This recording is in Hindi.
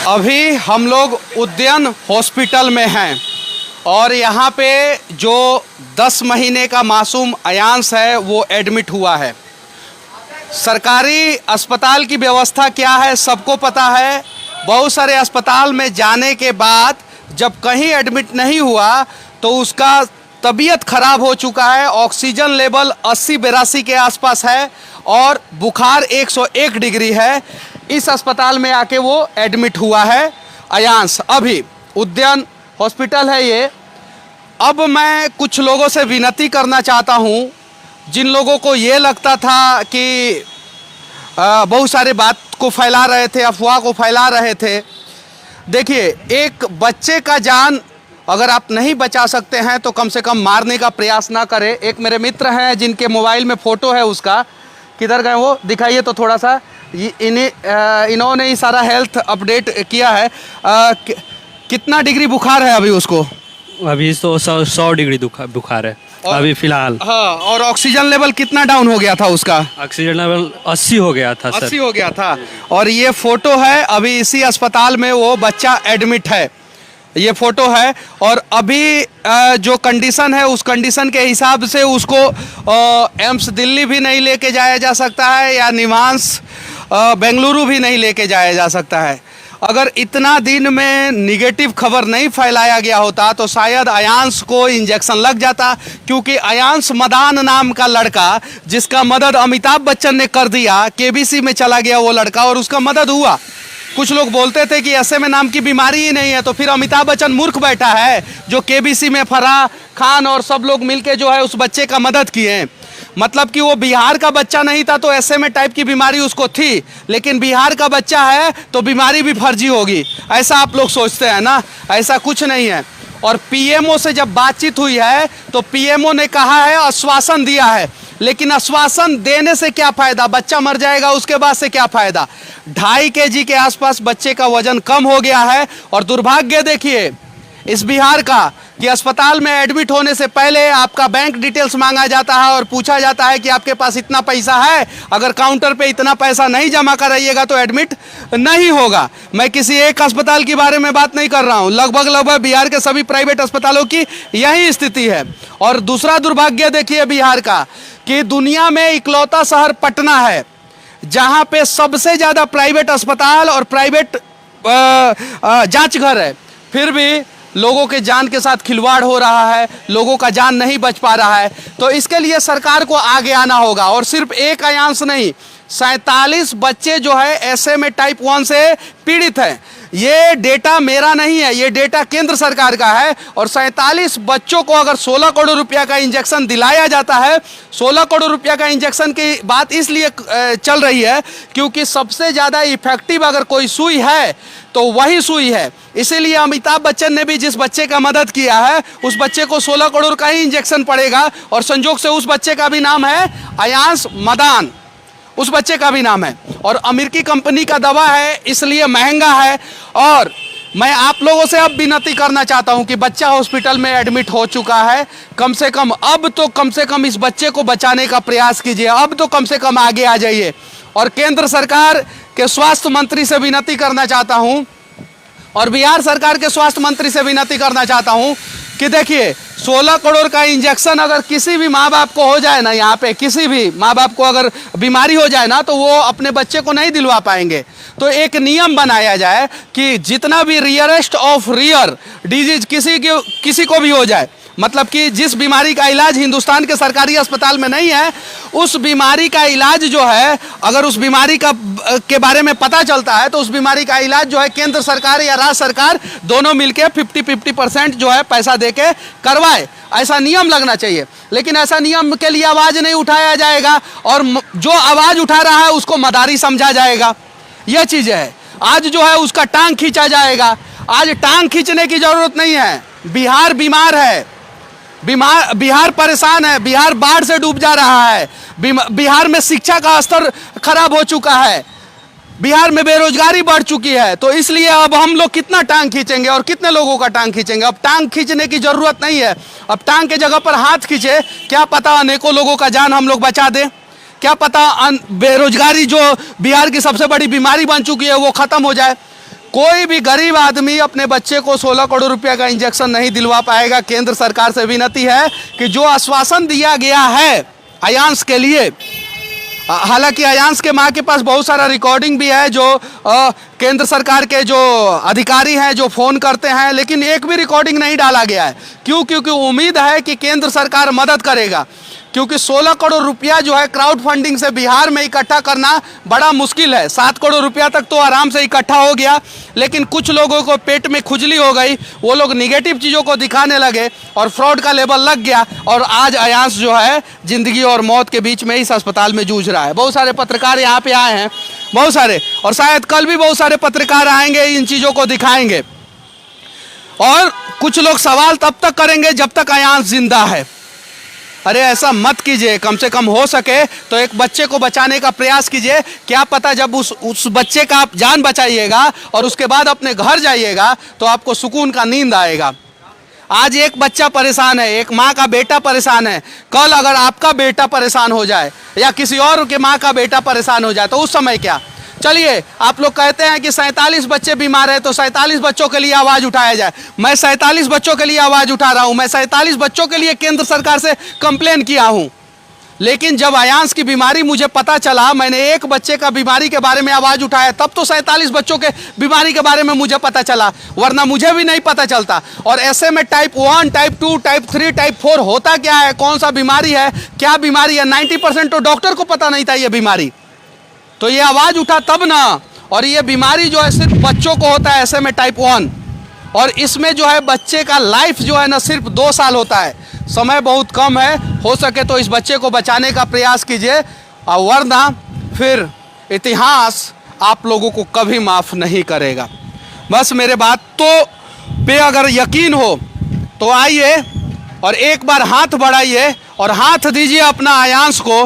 अभी हम लोग उद्यान हॉस्पिटल में हैं और यहाँ पे जो 10 महीने का मासूम अयांश है वो एडमिट हुआ है। सरकारी अस्पताल की व्यवस्था क्या है सबको पता है। बहुत सारे अस्पताल में जाने के बाद जब कहीं एडमिट नहीं हुआ तो उसका तबीयत खराब हो चुका है, ऑक्सीजन लेवल 80-82 के आसपास है और बुखार 101 डिग्री है। इस अस्पताल में आके वो एडमिट हुआ है अयांश। अभी उद्यान हॉस्पिटल है ये। अब मैं कुछ लोगों से विनती करना चाहता हूँ, जिन लोगों को ये लगता था कि बहुत सारे बात को फैला रहे थे, अफवाह को फैला रहे थे। देखिए, एक बच्चे का जान अगर आप नहीं बचा सकते हैं तो कम से कम मारने का प्रयास ना करें। एक मेरे मित्र हैं जिनके मोबाइल में फ़ोटो है उसका, किधर गए वो दिखाइए तो थोड़ा सा। इन्होंने ही सारा हेल्थ अपडेट किया है। कितना डिग्री बुखार है अभी उसको? अभी तो 100 डिग्री बुखार है अभी फिलहाल। हाँ, और ऑक्सीजन लेवल कितना डाउन हो गया था उसका? ऑक्सीजन लेवल 80 हो गया था सर। 80 हो गया था। और ये फोटो है, अभी इसी अस्पताल में वो बच्चा एडमिट है, ये फोटो है। और अभी जो कंडीशन है उस कंडीशन के हिसाब से उसको एम्स दिल्ली भी नहीं लेके जाया जा सकता है या निमांस बेंगलुरु भी नहीं लेके जाया जा सकता है। अगर इतना दिन में निगेटिव खबर नहीं फैलाया गया होता तो शायद अयांश को इंजेक्शन लग जाता, क्योंकि अयांश मदान नाम का लड़का जिसका मदद अमिताभ बच्चन ने कर दिया, केबीसी में चला गया वो लड़का और उसका मदद हुआ। कुछ लोग बोलते थे कि SMA नाम की बीमारी ही नहीं है, तो फिर अमिताभ बच्चन मूर्ख बैठा है जो केबीसी में फराह खान और सब लोग मिलके जो है उस बच्चे का मदद किए। मतलब कि वो बिहार का बच्चा नहीं था तो SMA टाइप की बीमारी उसको थी, लेकिन बिहार का बच्चा है तो बीमारी भी फर्जी होगी, ऐसा आप लोग सोचते हैं ना। ऐसा कुछ नहीं है। और PMO से जब बातचीत हुई है तो PMO ने कहा है, आश्वासन दिया है, लेकिन आश्वासन देने से क्या फ़ायदा? बच्चा मर जाएगा, उसके बाद से क्या फ़ायदा? 2.5 kg के आसपास बच्चे का वजन कम हो गया है। और दुर्भाग्य देखिए इस बिहार का कि अस्पताल में एडमिट होने से पहले आपका बैंक डिटेल्स मांगा जाता है और पूछा जाता है कि आपके पास इतना पैसा है, अगर काउंटर पे इतना पैसा नहीं जमा कराइएगा तो एडमिट नहीं होगा। मैं किसी एक अस्पताल के बारे में बात नहीं कर रहा हूँ, लगभग बिहार के सभी प्राइवेट अस्पतालों की यही स्थिति है। और दूसरा दुर्भाग्य देखिए बिहार का कि दुनिया में इकलौता शहर पटना है जहाँ पे सबसे ज़्यादा प्राइवेट अस्पताल और प्राइवेट जाँच घर है, फिर भी लोगों के जान के साथ खिलवाड़ हो रहा है, लोगों का जान नहीं बच पा रहा है। तो इसके लिए सरकार को आगे आना होगा। और सिर्फ एक अयांश नहीं, 47 बच्चे जो है SMA टाइप 1 से पीड़ित हैं। ये डेटा मेरा नहीं है, ये डेटा केंद्र सरकार का है। और 47 बच्चों को अगर 16 करोड़ रुपया का इंजेक्शन दिलाया जाता है, 16 करोड़ रुपया का इंजेक्शन की बात इसलिए चल रही है क्योंकि सबसे ज़्यादा इफेक्टिव अगर कोई सुई है तो वही सुई है। इसीलिए अमिताभ बच्चन ने भी जिस बच्चे का मदद किया है उस बच्चे को 16 करोड़ का ही इंजेक्शन पड़ेगा। और संजोग से उस बच्चे का भी नाम है अयांश मदान, उस बच्चे का भी नाम है। और अमेरिकी कंपनी का दवा है इसलिए महंगा है। और मैं आप लोगों से अब विनती करना चाहता हूं कि बच्चा हॉस्पिटल में एडमिट हो चुका है, कम से कम अब तो कम से कम इस बच्चे को बचाने का प्रयास कीजिए। अब तो कम से कम आगे आ जाइए। और केंद्र सरकार के स्वास्थ्य मंत्री से विनती करना चाहता हूं और बिहार सरकार के स्वास्थ्य मंत्री से विनती करना चाहता हूं कि देखिए 16 करोड़ का इंजेक्शन अगर किसी भी माँ बाप को हो जाए ना, यहाँ पे किसी भी माँ बाप को अगर बीमारी हो जाए ना तो वो अपने बच्चे को नहीं दिलवा पाएंगे। तो एक नियम बनाया जाए कि जितना भी रियरेस्ट ऑफ रियर डिजीज किसी को भी हो जाए, मतलब कि जिस बीमारी का इलाज हिंदुस्तान के सरकारी अस्पताल में नहीं है, उस बीमारी का इलाज जो है अगर उस बीमारी के बारे में पता चलता है तो उस बीमारी का इलाज जो है केंद्र सरकार या राज्य सरकार दोनों मिलके 50-50% जो है पैसा देके करवाए। ऐसा नियम लगना चाहिए। लेकिन ऐसा नियम के लिए आवाज़ नहीं उठाया जाएगा और जो आवाज़ उठा रहा है उसको मदारी समझा जाएगा। यह चीज़ है। आज जो है उसका टांग खींचा जाएगा। आज टांग खींचने की ज़रूरत नहीं है। बिहार बीमार है, बिहार परेशान है, बिहार बाढ़ से डूब जा रहा है, बिहार में शिक्षा का स्तर खराब हो चुका है, बिहार में बेरोजगारी बढ़ चुकी है। तो इसलिए अब हम लोग कितना टांग खींचेंगे और कितने लोगों का टांग खींचेंगे? अब टांग खींचने की जरूरत नहीं है। अब टांग के जगह पर हाथ खींचे, क्या पता अनेकों लोगों का जान हम लोग बचा दें। क्या पता बेरोजगारी जो बिहार की सबसे बड़ी बीमारी बन चुकी है वो खत्म हो जाए। कोई भी गरीब आदमी अपने बच्चे को 16 करोड़ रुपए का इंजेक्शन नहीं दिलवा पाएगा। केंद्र सरकार से विनती है कि जो आश्वासन दिया गया है अयांश के लिए, हालांकि अयांश के माँ के पास बहुत सारा रिकॉर्डिंग भी है, जो केंद्र सरकार के जो अधिकारी हैं जो फ़ोन करते हैं, लेकिन एक भी रिकॉर्डिंग नहीं डाला गया है। क्यों? क्योंकि उम्मीद है कि केंद्र सरकार मदद करेगा, क्योंकि 16 करोड़ रुपया जो है क्राउड फंडिंग से बिहार में इकट्ठा करना बड़ा मुश्किल है। 7 करोड़ रुपया तक तो आराम से इकट्ठा हो गया, लेकिन कुछ लोगों को पेट में खुजली हो गई, वो लोग निगेटिव चीज़ों को दिखाने लगे और फ्रॉड का लेवल लग गया, और आज अयांश जो है जिंदगी और मौत के बीच में इस अस्पताल में जूझ रहा है। बहुत सारे पत्रकार यहाँ पे आए हैं, बहुत सारे, और शायद कल भी बहुत सारे पत्रकार आएंगे, इन चीज़ों को दिखाएंगे। और कुछ लोग सवाल तब तक करेंगे जब तक अयांश जिंदा है। अरे ऐसा मत कीजिए, कम से कम हो सके तो एक बच्चे को बचाने का प्रयास कीजिए। क्या पता जब उस बच्चे का आप जान बचाइएगा और उसके बाद अपने घर जाइएगा तो आपको सुकून का नींद आएगा। आज एक बच्चा परेशान है, एक माँ का बेटा परेशान है, कल अगर आपका बेटा परेशान हो जाए या किसी और के माँ का बेटा परेशान हो जाए तो उस समय क्या? चलिए, आप लोग कहते हैं कि 47 बच्चे बीमार हैं तो 47 बच्चों के लिए आवाज़ उठाया जाए। मैं 47 बच्चों के लिए आवाज़ उठा रहा हूं, मैं 47 बच्चों के लिए केंद्र सरकार से कंप्लेन किया हूं। लेकिन जब अयांश की बीमारी मुझे पता चला, मैंने एक बच्चे का बीमारी के बारे में आवाज़ उठाया, तब तो 47 बच्चों के बीमारी के बारे में मुझे पता चला, वरना मुझे भी नहीं पता चलता। और ऐसे में टाइप 1, टाइप 2, टाइप 3, टाइप 4 होता क्या है, कौन सा बीमारी है, क्या बीमारी है, 90% तो डॉक्टर को पता नहीं था ये बीमारी। तो ये आवाज़ उठा तब ना। और ये बीमारी जो है सिर्फ बच्चों को होता है, ऐसे में टाइप 1, और इसमें जो है बच्चे का लाइफ जो है ना सिर्फ 2 साल होता है, समय बहुत कम है। हो सके तो इस बच्चे को बचाने का प्रयास कीजिए, और वरना फिर इतिहास आप लोगों को कभी माफ़ नहीं करेगा। बस मेरे बात तो पे अगर यकीन हो तो आइए और एक बार हाथ बढ़ाइए और हाथ दीजिए अपना अयांश को।